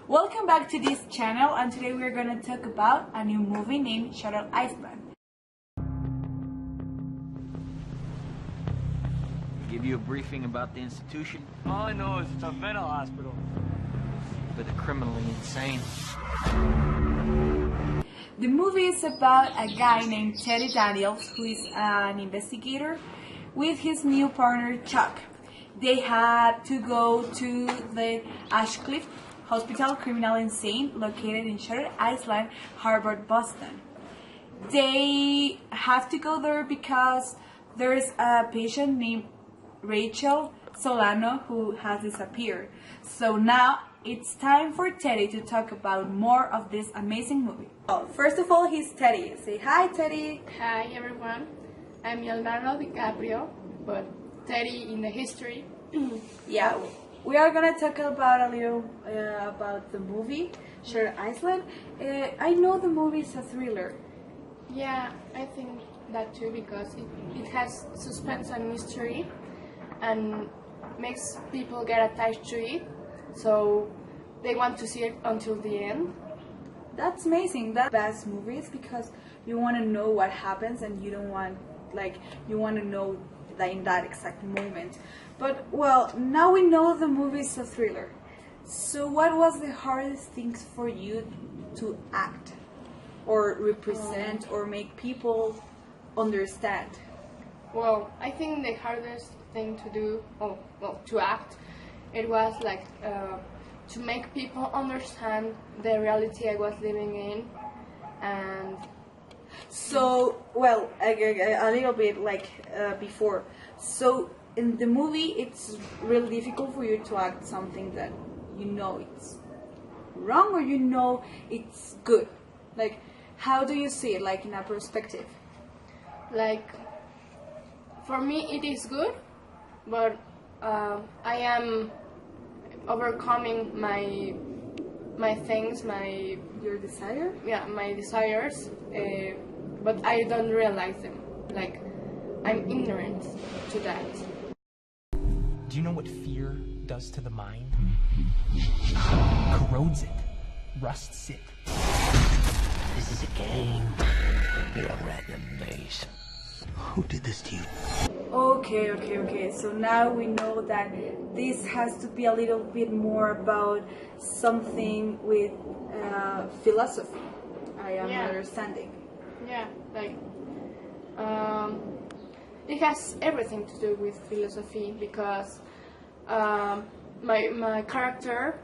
Welcome back to this channel, and today we're going to talk about a new movie named Shutter Island. Give you a briefing about the institution? All I know is it's a mental hospital. For the criminally insane. The movie is about a guy named Teddy Daniels, who is an investigator, with his new partner Chuck. They had to go to the Ashcliffe Hospital Criminal Insane, located in Shutter Island, Harvard, Boston. They have to go there because there is a patient named Rachel Solano who has disappeared. So now it's time for Teddy to talk about more of this amazing movie. Oh, first of all, he's Teddy. Say hi, Teddy. Hi everyone, I'm Leonardo DiCaprio, but Teddy in the history. Yeah, we are gonna talk about a little about the movie Shutter Island. I know the movie is a thriller. Yeah, I think that too because it has suspense and mystery and makes people get attached to it, so they want to see it until the end. That's amazing. That's best movies because you want to know what happens and you don't want, you want to know that in that exact moment. But well, now we know the movie is a thriller. So what was the hardest things for you to act or represent or make people understand? Well, I think the hardest thing to do, to act, it was to make people understand the reality I was living in. And so, well, a little bit before. So in the movie, it's really difficult for you to act something that you know it's wrong or you know it's good. Like, how do you see it, like in a perspective? For me, it is good, but I am overcoming my things, Your desire? yeah, my desires, but I don't realize them. Like, I'm ignorant to that. Do you know what fear does to the mind? Corrodes it, rusts it. This is a game. You're a rat in a maze. Who did this to you? Okay. So now we know that this has to be a little bit more about something with philosophy. I am understanding. Yeah, it has everything to do with philosophy because my character,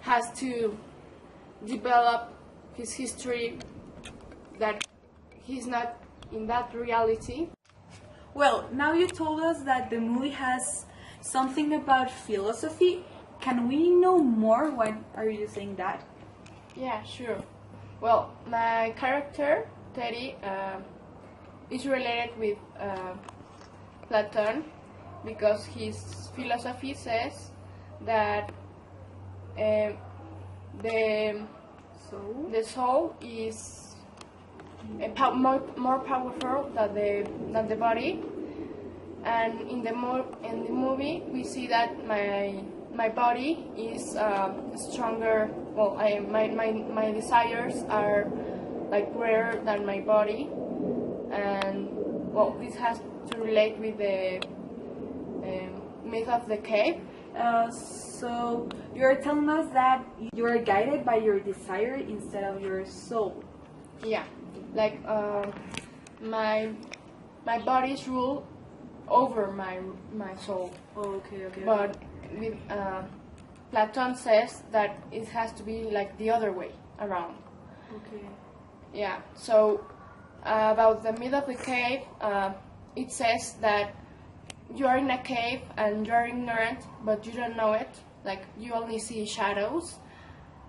has to develop his history that he's not in that reality. Well, now you told us that the movie has something about philosophy. Can we know more? Why are you saying that? Yeah, sure. Well, my character, Teddy, is related with Platon because his philosophy says that the soul is more powerful than the body, and in the movie we see that my body is stronger. Well, my desires are greater than my body, and well, this has to relate with the myth of the cave. So you're telling us that you are guided by your desire instead of your soul. Yeah, my body's rule over my soul. Okay. But with Platon says that it has to be the other way around. Okay. Yeah. So about the myth of the cave, it says that you are in a cave and you are ignorant, but you don't know it. You only see shadows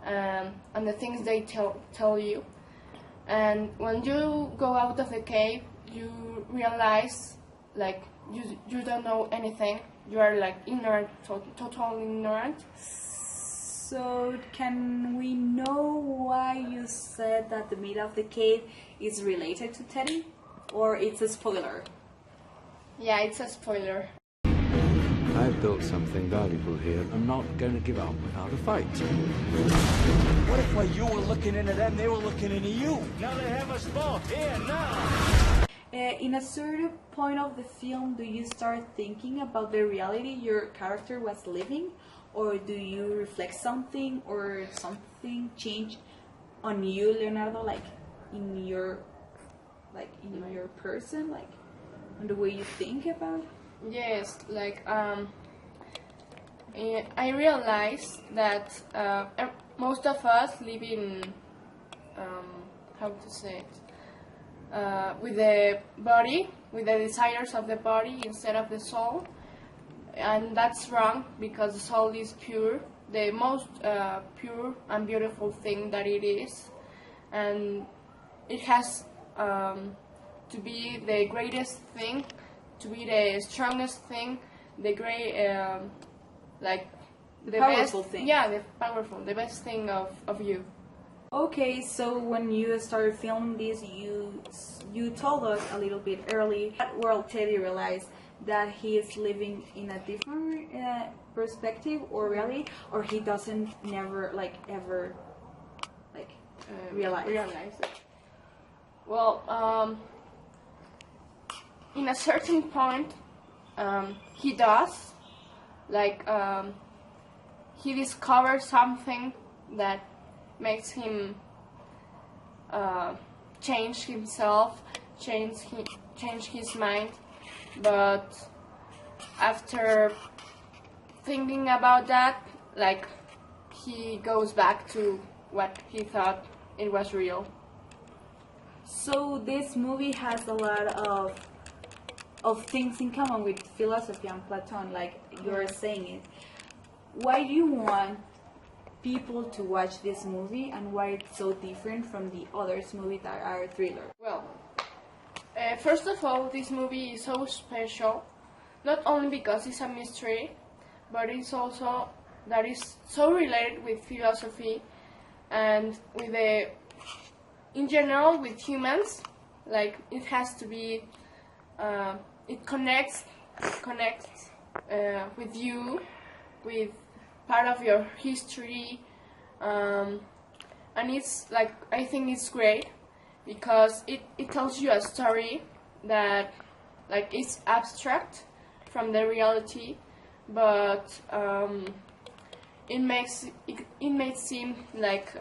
and the things they tell you. And when you go out of the cave, you realize you don't know anything. You are ignorant, totally ignorant. So can we know why you said that the myth of the cave is related to Teddy? Or it's a spoiler? Yeah, it's a spoiler. I've built something valuable here. I'm not going to give up without a fight. What if while you were looking into them, they were looking into you? Now they have us both here now. In a certain point of the film, do you start thinking about the reality your character was living, or do you reflect something, or something change on you, Leonardo, like in your person, like on the way you think about? Yes, like I realized that most of us live in how to say it, with the body, with the desires of the body instead of the soul, and that's wrong because the soul is pure, the most pure and beautiful thing that it is, and it has to be the greatest thing, to be the strongest thing, the great like the powerful best thing. Yeah, the best thing of you. Okay, so when you started filming this, you told us a little bit early that World Teddy realized that he is living in a different perspective or reality, or he doesn't never like ever like realize it. Well, in a certain point, he does, like he discovers something that makes him change himself, change his mind, but after thinking about that, like he goes back to what he thought it was real. So this movie has a lot of things in common with philosophy and Platon, like you're saying it. Why do you want people to watch this movie, and why it's so different from the other movies that are thriller? Well, first of all, this movie is so special, not only because it's a mystery, but it's also that it's so related with philosophy and with in general with humans. Like it has to be, it connects with you, with part of your history, and it's like, I think it's great because it tells you a story that like it's abstract from the reality, but it makes it seem like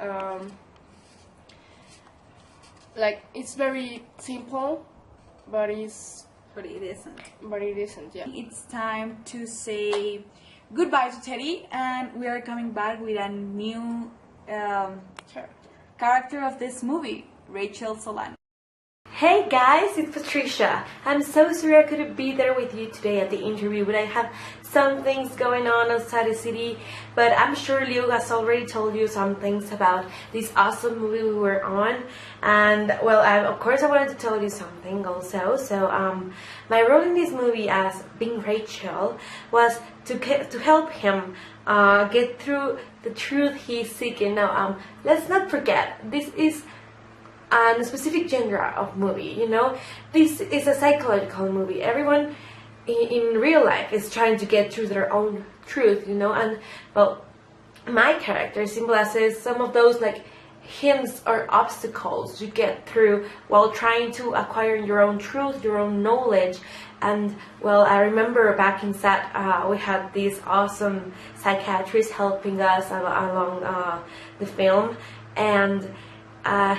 it's very simple, but it isn't. Yeah. It's time to say goodbye to Teddy, and we are coming back with a new character of this movie, Rachel Solano. Hey guys, it's Patricia. I'm so sorry I couldn't be there with you today at the interview, but I have some things going on outside the city. But I'm sure Leo has already told you some things about this awesome movie we were on. And well, of course I wanted to tell you something also. So my role in this movie as being Rachel was to help him get through the truth he's seeking. Now, let's not forget, this is a specific genre of movie, you know. This is a psychological movie. Everyone in real life is trying to get through their own truth, you know. And well, my character symbolizes some of those like hints or obstacles you get through while trying to acquire your own truth, your own knowledge. And well, I remember back in SAT, we had this awesome psychiatrist helping us along the film, and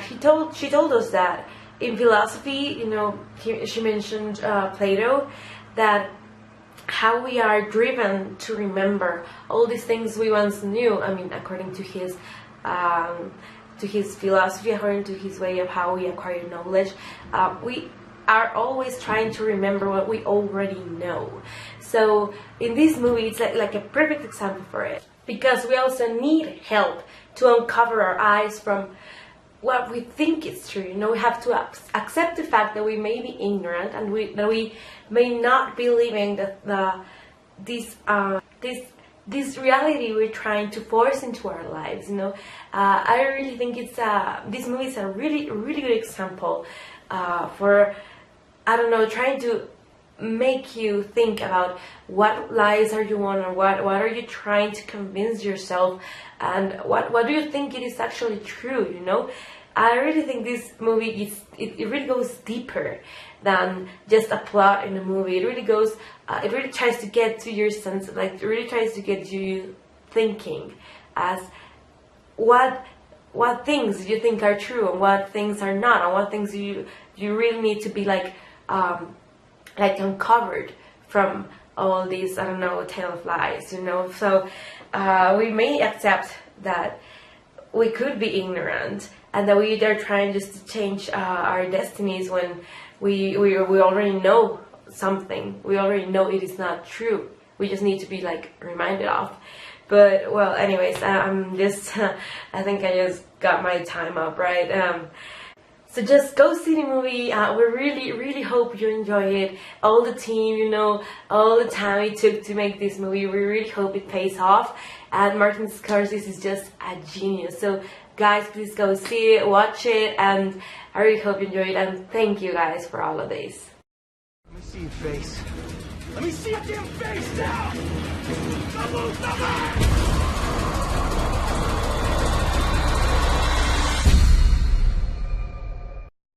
she told us that in philosophy, you know, she mentioned Plato, that how we are driven to remember all these things we once knew. I mean, according to his philosophy, according to his way of how we acquire knowledge, we are always trying to remember what we already know. So in this movie, it's like a perfect example for it, because we also need help to uncover our eyes from what we think is true. You know, we have to accept the fact that we may be ignorant and that we may not be living this reality we're trying to force into our lives. You know, I really think this movie is a really good example for, I don't know, trying to make you think about what lies are you on, or what are you trying to convince yourself, and what do you think it is actually true, you know? I really think this movie it really goes deeper than just a plot in a movie. It really goes, it really tries to get to your sense, like it really tries to get you thinking as what things you think are true and what things are not, and what things you really need to be like uncovered from all these, I don't know, tale of lies, you know. So we may accept that we could be ignorant and that we are trying just to change our destinies when we already know something. We already know it is not true. We just need to be like reminded of. But well, anyways, I'm just I think I just got my time up, right? So just go see the movie. We really hope you enjoy it. All the team, you know, all the time it took to make this movie. We really hope it pays off. And Martin Scorsese is just a genius. So guys, please go see it, watch it, and I really hope you enjoy it. And thank you guys for all of this. Let me see your face. Let me see your damn face now! Don't move,